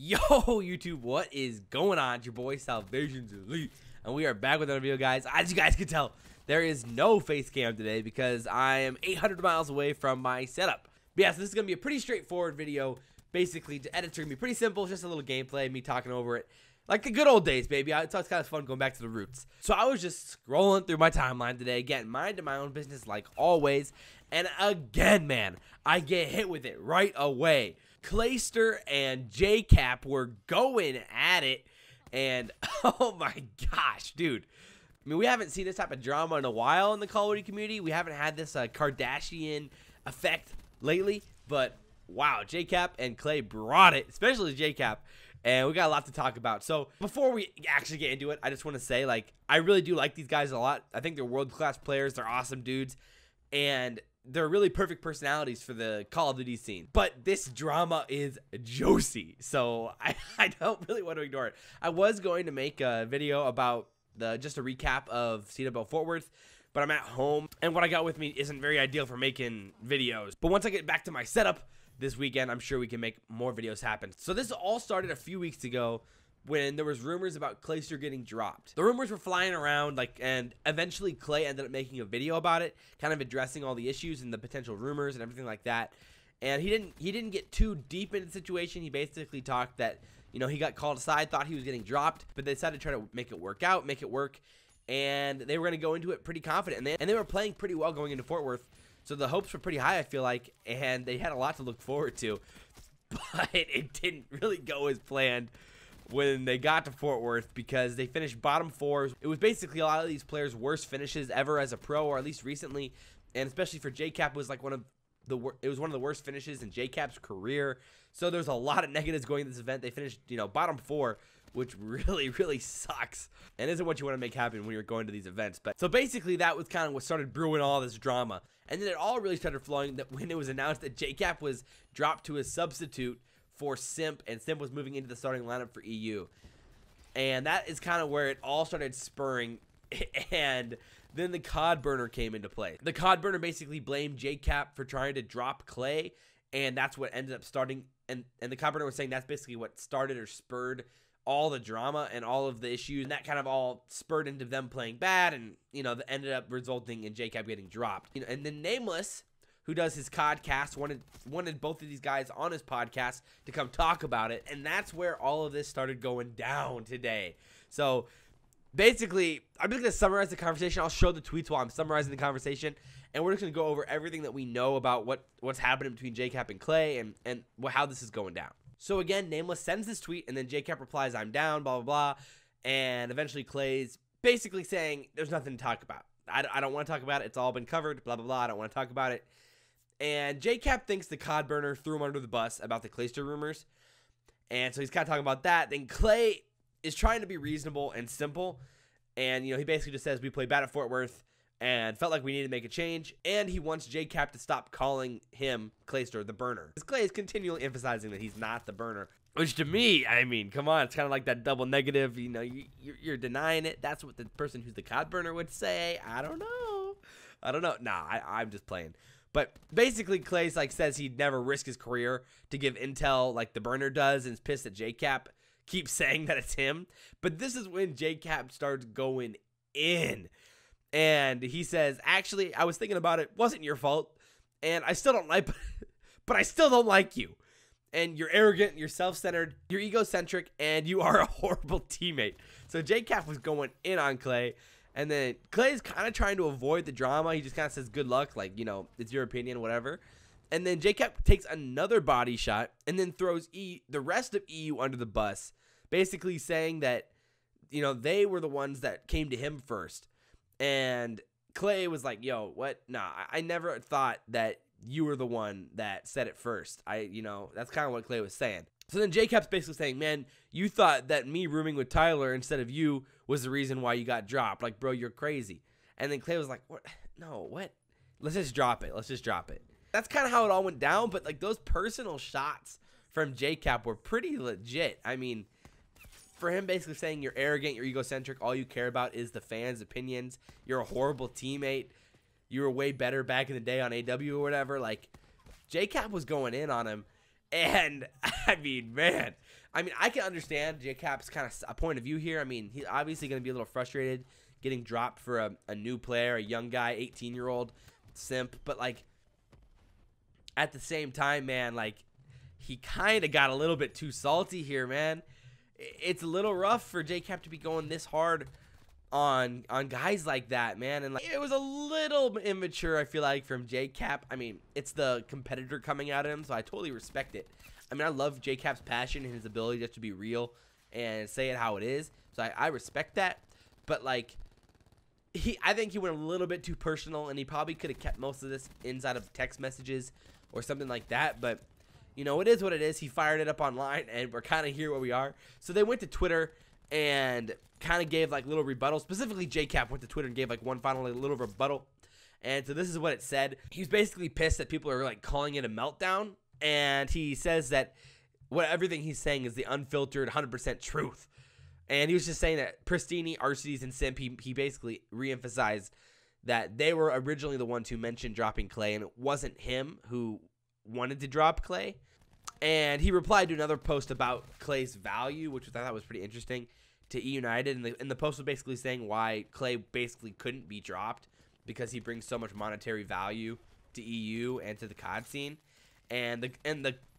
Yo, YouTube, what is going on? It's your boy SalvationsElite, and we are back with another video, guys. As you guys can tell, there is no face cam today because I am 800 miles away from my setup. But yeah, so this is going to be a pretty straightforward video. Basically, the edit's going to be pretty simple, just a little gameplay, me talking over it. Like the good old days, baby. It's kind of fun going back to the roots. So I was just scrolling through my timeline today, getting minding my own business like always. And again, man, I get hit with it right away. Clayster and Jkap were going at it, and oh my gosh, dude. I mean, we haven't seen this type of drama in a while in the Call of Duty community. We haven't had this Kardashian effect lately, but wow, Jkap and Clay brought it, especially Jkap, and we got a lot to talk about. So before we actually get into it, I just want to say, like, I really do like these guys a lot. I think they're world-class players. They're awesome dudes, and they're really perfect personalities for the Call of Duty scene. But this drama is juicy, so I don't really want to ignore it. I was going to make a video about just a recap of CWL Fort Worth, but I'm at home, and what I got with me isn't very ideal for making videos. But once I get back to my setup this weekend, I'm sure we can make more videos happen. So this all started a few weeks ago when there was rumors about Clayster getting dropped. The rumors were flying around, like, and eventually Clay ended up making a video about it, kind of addressing all the issues and the potential rumors and everything like that. And he didn't get too deep into the situation. He basically talked that, you know, he got called aside, thought he was getting dropped, but they decided to try to make it work, and they were going to go into it pretty confident. And they were playing pretty well going into Fort Worth, so the hopes were pretty high, I feel like, and they had a lot to look forward to. But it didn't really go as planned when they got to Fort Worth, because they finished bottom 4. It was basically a lot of these players' worst finishes ever as a pro, or at least recently, and especially for Jkap, was like one of the worst finishes in Jkap's career. So there's a lot of negatives going to this event. They finished, you know, bottom 4, which really sucks and isn't what you want to make happen when you're going to these events. But so basically that was kind of what started brewing all this drama, and then it all really started flowing that when it was announced that Jkap was dropped to a substitute for Simp, and Simp was moving into the starting lineup for EU. And that is kind of where it all started spurring, and then the Cod burner came into play. The Cod burner basically blamed Jkap for trying to drop Clay, and that's what ended up starting, and the Cod burner was saying that's basically what started or spurred all the drama and all of the issues, and that kind of all spurred into them playing bad, and, you know, that ended up resulting in Jkap getting dropped. You know, and then Nameless, who does his Codcast, wanted both of these guys on his podcast to come talk about it, and that's where all of this started going down today. So basically, I'm just going to summarize the conversation. I'll show the tweets while I'm summarizing the conversation, and we're just going to go over everything that we know about what's happening between Jkap and Clay, and how this is going down. So again, Nameless sends this tweet, and then Jkap replies, "I'm down, blah, blah, blah," and eventually Clay's basically saying, there's nothing to talk about. I don't want to talk about it. It's all been covered, blah, blah, blah. I don't want to talk about it. And Jkap thinks the Cod burner threw him under the bus about the Clayster rumors. And so he's kind of talking about that. Then Clay is trying to be reasonable and simple. And, you know, he basically just says, we played bad at Fort Worth and felt like we needed to make a change. And he wants Jkap to stop calling him, Clayster, the burner. Because Clay is continually emphasizing that he's not the burner. Which to me, I mean, come on, it's kind of like that double negative. You know, you're denying it. That's what the person who's the Cod burner would say. I don't know. Nah, I'm just playing. But basically, Clay's like says he'd never risk his career to give intel like the burner does, and is pissed that Jkap keeps saying that it's him. But this is when Jkap starts going in, and he says, "Actually, I was thinking about it. Wasn't your fault, and I still don't like, but I still don't like you. And you're arrogant, you're self-centered, you're egocentric, and you are a horrible teammate." So Jkap was going in on Clay. And then Clay's kind of trying to avoid the drama. He just kind of says, good luck, like, you know, it's your opinion, whatever. And then Jkap takes another body shot and then throws the rest of EU under the bus, basically saying that, you know, they were the ones that came to him first. And Clay was like, yo, what? Nah, I never thought that you were the one that said it first. You know, that's kind of what Clay was saying. So then Jkap's basically saying, man, you thought that me rooming with Tyler instead of you was the reason why you got dropped. Like, bro, you're crazy. And then Clay was like, what? No, what? Let's just drop it. Let's just drop it. That's kind of how it all went down. But, like, those personal shots from Jkap were pretty legit. I mean, for him basically saying you're arrogant, you're egocentric, all you care about is the fans' opinions, you're a horrible teammate, you were way better back in the day on AW or whatever. Like, Jkap was going in on him. And, I mean, man, I mean, I can understand Jkap's kind of a point of view here. I mean, he's obviously going to be a little frustrated getting dropped for a new player, a young guy, 18-year-old simp. But, like, at the same time, man, like, he kind of got a little bit too salty here, man. It's a little rough for Jkap to be going this hard on guys like that, man. And, like, it was a little immature, I feel like, from Jkap. I mean, it's the competitor coming at him, so I totally respect it. I mean, I love Jkap's passion and his ability just to be real and say it how it is. So I respect that. But, like, I think he went a little bit too personal, and he probably could have kept most of this inside of text messages or something like that. But, you know, it is what it is. He fired it up online, and we're kind of here where we are. So they went to Twitter and kind of gave, like, little rebuttals. Specifically, Jkap went to Twitter and gave, like, one final little rebuttal. And so this is what it said. He was basically pissed that people are, like, calling it a meltdown. And he says that everything he's saying is the unfiltered 100% truth. And he was just saying that Pristini, Arcedes, and Simp, he basically reemphasized that they were originally the ones who mentioned dropping Clay, and it wasn't him who wanted to drop Clay. And he replied to another post about Clay's value, which I thought was pretty interesting, to E United. And the post was basically saying why Clay basically couldn't be dropped because he brings so much monetary value to EU and to the COD scene. And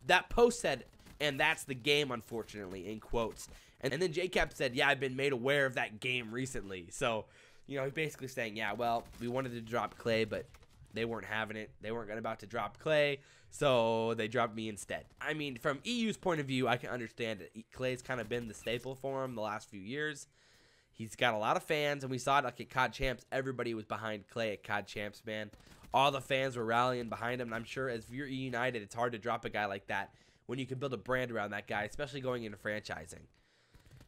that post said, and that's the game, unfortunately, in quotes. And then Jkap said, yeah, I've been made aware of that game recently. So, you know, he's basically saying, yeah, well, we wanted to drop Clay, but they weren't having it. They weren't about to drop Clay, so they dropped me instead. I mean, from EU's point of view, I can understand it. Clay's kind of been the staple for him the last few years. He's got a lot of fans, and we saw it like at COD Champs. Everybody was behind Clay at COD Champs, man. All the fans were rallying behind him, and I'm sure as you're E United, it's hard to drop a guy like that when you can build a brand around that guy, especially going into franchising.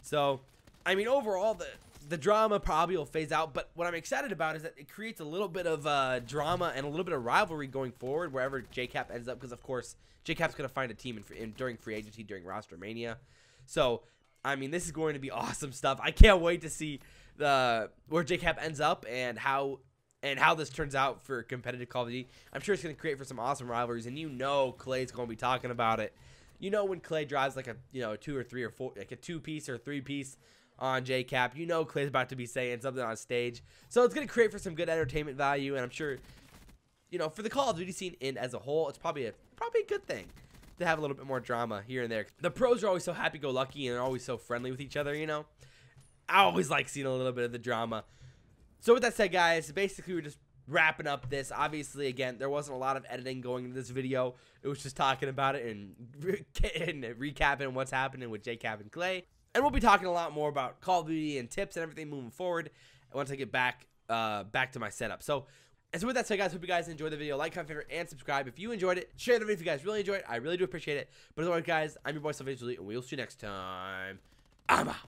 So, I mean, overall, the drama probably will phase out, but what I'm excited about is that it creates a little bit of drama and a little bit of rivalry going forward wherever Jkap ends up, because, of course, Jkap's going to find a team during free agency, during ROSTERMANIA. So, I mean, this is going to be awesome stuff. I can't wait to see where Jkap ends up and how this turns out for competitive Call of Duty. I'm sure it's going to create for some awesome rivalries, and you know Clay's going to be talking about it. You know when Clay drives like a 2 or 3 or 4, like a 2-piece or 3-piece on Jkap, you know Clay's about to be saying something on stage. So it's going to create for some good entertainment value, and I'm sure, you know, for the Call of Duty scene as a whole, it's probably a good thing to have a little bit more drama here and there. The pros are always so happy-go-lucky and they're always so friendly with each other, you know. I always like seeing a little bit of the drama. So with that said, guys, basically we're just wrapping up this. Obviously, again, there wasn't a lot of editing going into this video. It was just talking about it and recapping what's happening with Jkap and Clay. And we'll be talking a lot more about Call of Duty and tips and everything moving forward once I get back to my setup. So with that said, guys, hope you guys enjoyed the video. Like, comment, favorite, and subscribe if you enjoyed it. Share the video if you guys really enjoyed it. I really do appreciate it. But as always, guys, I'm your boy SalvationsElite, and we'll see you next time. I'm out.